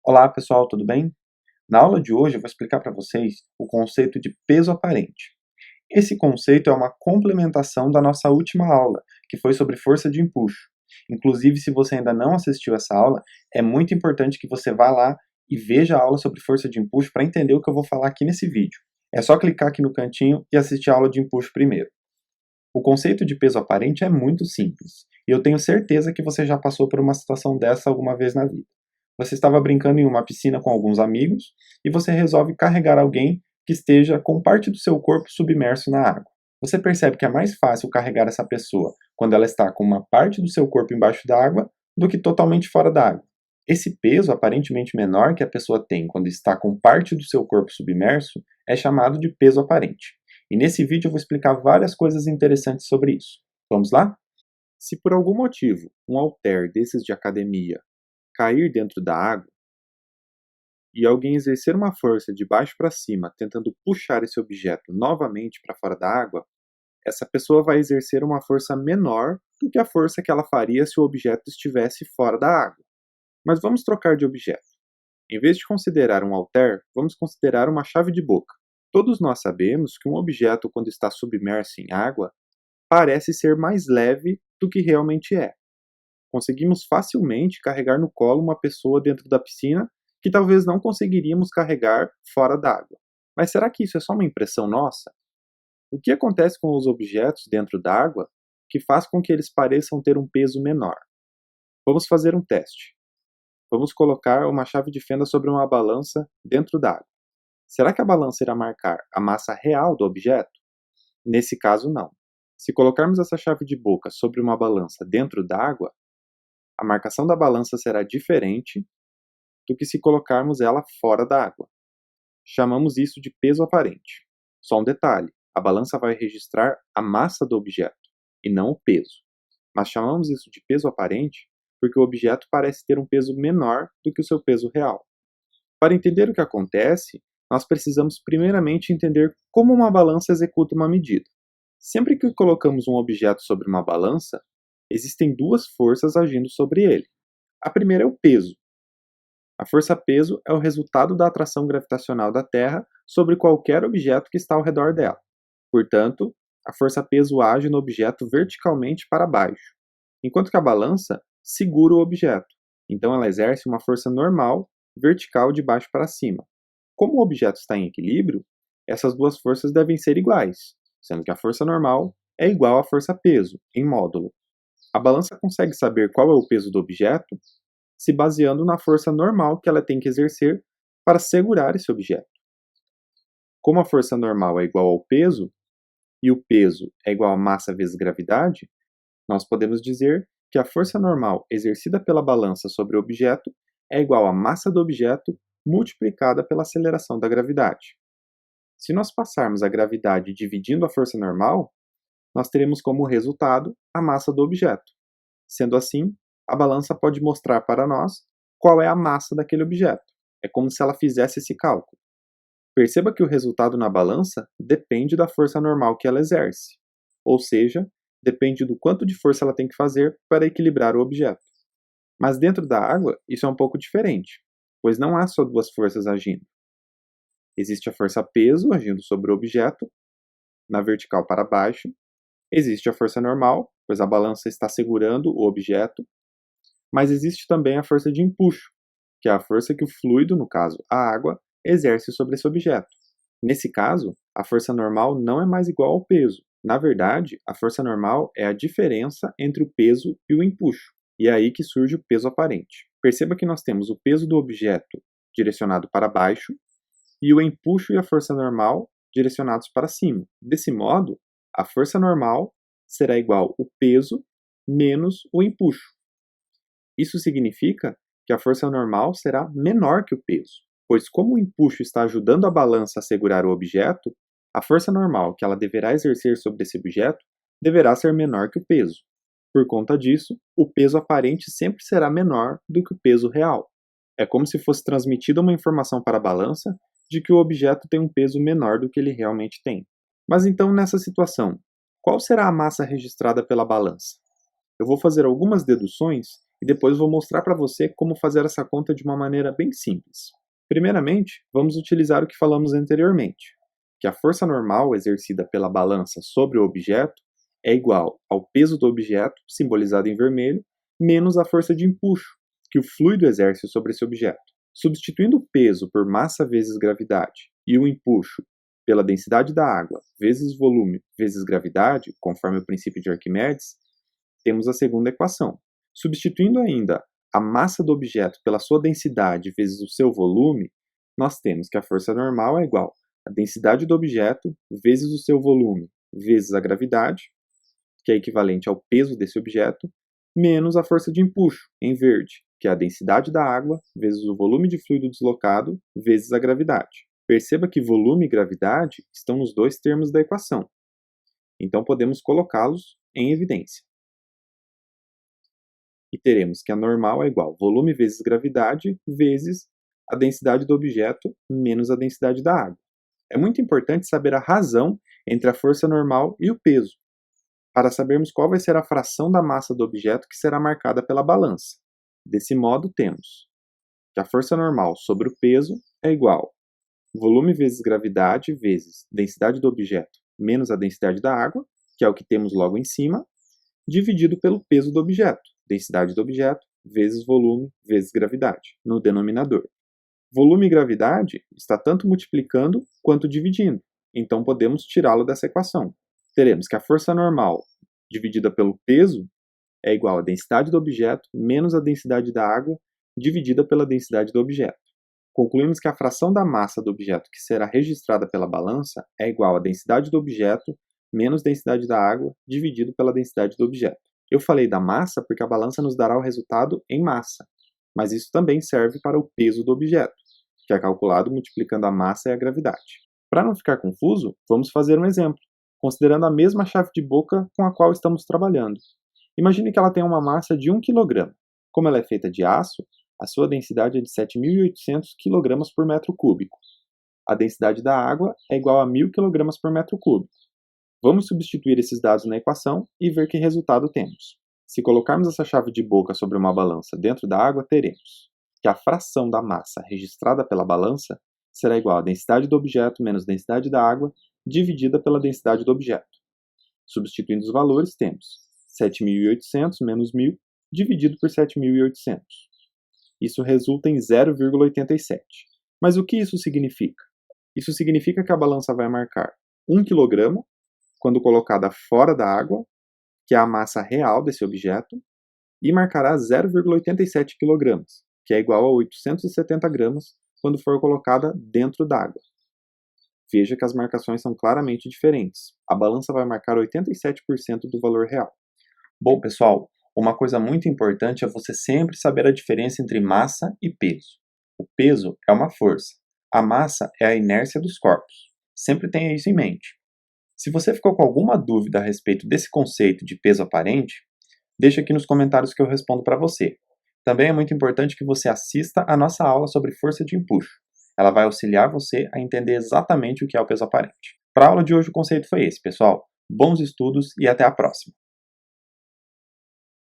Olá pessoal, tudo bem? Na aula de hoje eu vou explicar para vocês o conceito de peso aparente. Esse conceito é uma complementação da nossa última aula, que foi sobre força de empuxo. Inclusive, se você ainda não assistiu essa aula, é muito importante que você vá lá e veja a aula sobre força de empuxo para entender o que eu vou falar aqui nesse vídeo. É só clicar aqui no cantinho e assistir a aula de empuxo primeiro. O conceito de peso aparente é muito simples, e eu tenho certeza que você já passou por uma situação dessa alguma vez na vida. Você estava brincando em uma piscina com alguns amigos e você resolve carregar alguém que esteja com parte do seu corpo submerso na água. Você percebe que é mais fácil carregar essa pessoa quando ela está com uma parte do seu corpo embaixo da água do que totalmente fora da água. Esse peso aparentemente menor que a pessoa tem quando está com parte do seu corpo submerso é chamado de peso aparente. E nesse vídeo eu vou explicar várias coisas interessantes sobre isso. Vamos lá? Se por algum motivo um halter desses de academia cair dentro da água e alguém exercer uma força de baixo para cima tentando puxar esse objeto novamente para fora da água, essa pessoa vai exercer uma força menor do que a força que ela faria se o objeto estivesse fora da água. Mas vamos trocar de objeto. Em vez de considerar um halter, vamos considerar uma chave de boca. Todos nós sabemos que um objeto, quando está submerso em água, parece ser mais leve do que realmente é. Conseguimos facilmente carregar no colo uma pessoa dentro da piscina que talvez não conseguiríamos carregar fora d'água. Mas será que isso é só uma impressão nossa? O que acontece com os objetos dentro d'água que faz com que eles pareçam ter um peso menor? Vamos fazer um teste. Vamos colocar uma chave de fenda sobre uma balança dentro d'água. Será que a balança irá marcar a massa real do objeto? Nesse caso, não. Se colocarmos essa chave de boca sobre uma balança dentro d'água, a marcação da balança será diferente do que se colocarmos ela fora da água. Chamamos isso de peso aparente. Só um detalhe, a balança vai registrar a massa do objeto, e não o peso. Mas chamamos isso de peso aparente porque o objeto parece ter um peso menor do que o seu peso real. Para entender o que acontece, nós precisamos primeiramente entender como uma balança executa uma medida. Sempre que colocamos um objeto sobre uma balança, existem duas forças agindo sobre ele. A primeira é o peso. A força-peso é o resultado da atração gravitacional da Terra sobre qualquer objeto que está ao redor dela. Portanto, a força-peso age no objeto verticalmente para baixo, enquanto que a balança segura o objeto. Então ela exerce uma força normal vertical de baixo para cima. Como o objeto está em equilíbrio, essas duas forças devem ser iguais, sendo que a força normal é igual à força-peso, em módulo. A balança consegue saber qual é o peso do objeto se baseando na força normal que ela tem que exercer para segurar esse objeto. Como a força normal é igual ao peso, e o peso é igual a massa vezes gravidade, nós podemos dizer que a força normal exercida pela balança sobre o objeto é igual à massa do objeto multiplicada pela aceleração da gravidade. Se nós passarmos a gravidade dividindo a força normal, nós teremos como resultado a massa do objeto. Sendo assim, a balança pode mostrar para nós qual é a massa daquele objeto. É como se ela fizesse esse cálculo. Perceba que o resultado na balança depende da força normal que ela exerce, ou seja, depende do quanto de força ela tem que fazer para equilibrar o objeto. Mas dentro da água, isso é um pouco diferente, pois não há só duas forças agindo. Existe a força-peso agindo sobre o objeto, na vertical para baixo. Existe a força normal, pois a balança está segurando o objeto. Mas existe também a força de empuxo, que é a força que o fluido, no caso a água, exerce sobre esse objeto. Nesse caso, a força normal não é mais igual ao peso. Na verdade, a força normal é a diferença entre o peso e o empuxo, e é aí que surge o peso aparente. Perceba que nós temos o peso do objeto direcionado para baixo e o empuxo e a força normal direcionados para cima. Desse modo, a força normal será igual ao peso menos o empuxo. Isso significa que a força normal será menor que o peso, pois como o empuxo está ajudando a balança a segurar o objeto, a força normal que ela deverá exercer sobre esse objeto deverá ser menor que o peso. Por conta disso, o peso aparente sempre será menor do que o peso real. É como se fosse transmitida uma informação para a balança de que o objeto tem um peso menor do que ele realmente tem. Mas então, nessa situação, qual será a massa registrada pela balança? Eu vou fazer algumas deduções e depois vou mostrar para você como fazer essa conta de uma maneira bem simples. Primeiramente, vamos utilizar o que falamos anteriormente, que a força normal exercida pela balança sobre o objeto é igual ao peso do objeto, simbolizado em vermelho, menos a força de empuxo que o fluido exerce sobre esse objeto. Substituindo o peso por massa vezes gravidade e o empuxo pela densidade da água vezes volume vezes gravidade, conforme o princípio de Arquimedes, temos a segunda equação. Substituindo ainda a massa do objeto pela sua densidade vezes o seu volume, nós temos que a força normal é igual à densidade do objeto vezes o seu volume vezes a gravidade, que é equivalente ao peso desse objeto, menos a força de empuxo, em verde, que é a densidade da água vezes o volume de fluido deslocado vezes a gravidade. Perceba que volume e gravidade estão nos dois termos da equação, então podemos colocá-los em evidência. E teremos que a normal é igual a volume vezes gravidade vezes a densidade do objeto menos a densidade da água. É muito importante saber a razão entre a força normal e o peso, para sabermos qual vai ser a fração da massa do objeto que será marcada pela balança. Desse modo, temos que a força normal sobre o peso é igual a volume vezes gravidade vezes densidade do objeto menos a densidade da água, que é o que temos logo em cima, dividido pelo peso do objeto, densidade do objeto vezes volume vezes gravidade, no denominador. Volume e gravidade está tanto multiplicando quanto dividindo, então podemos tirá-lo dessa equação. Teremos que a força normal dividida pelo peso é igual à densidade do objeto menos a densidade da água dividida pela densidade do objeto. Concluímos que a fração da massa do objeto que será registrada pela balança é igual à densidade do objeto menos densidade da água dividido pela densidade do objeto. Eu falei da massa porque a balança nos dará o resultado em massa, mas isso também serve para o peso do objeto, que é calculado multiplicando a massa e a gravidade. Para não ficar confuso, vamos fazer um exemplo, considerando a mesma chave de boca com a qual estamos trabalhando. Imagine que ela tem uma massa de 1 kg. Como ela é feita de aço, a sua densidade é de 7.800 kg por metro cúbico. A densidade da água é igual a 1.000 kg por metro cúbico. Vamos substituir esses dados na equação e ver que resultado temos. Se colocarmos essa chave de boca sobre uma balança dentro da água, teremos que a fração da massa registrada pela balança será igual à densidade do objeto menos densidade da água dividida pela densidade do objeto. Substituindo os valores, temos 7.800 menos 1.000 dividido por 7.800. Isso resulta em 0,87. Mas o que isso significa? Isso significa que a balança vai marcar 1 kg quando colocada fora da água, que é a massa real desse objeto, e marcará 0,87 kg, que é igual a 870 gramas quando for colocada dentro d'água. Veja que as marcações são claramente diferentes. A balança vai marcar 87% do valor real. Bom, pessoal, uma coisa muito importante é você sempre saber a diferença entre massa e peso. O peso é uma força. A massa é a inércia dos corpos. Sempre tenha isso em mente. Se você ficou com alguma dúvida a respeito desse conceito de peso aparente, deixa aqui nos comentários que eu respondo para você. Também é muito importante que você assista a nossa aula sobre força de empuxo. Ela vai auxiliar você a entender exatamente o que é o peso aparente. Para a aula de hoje o conceito foi esse, pessoal. Bons estudos e até a próxima!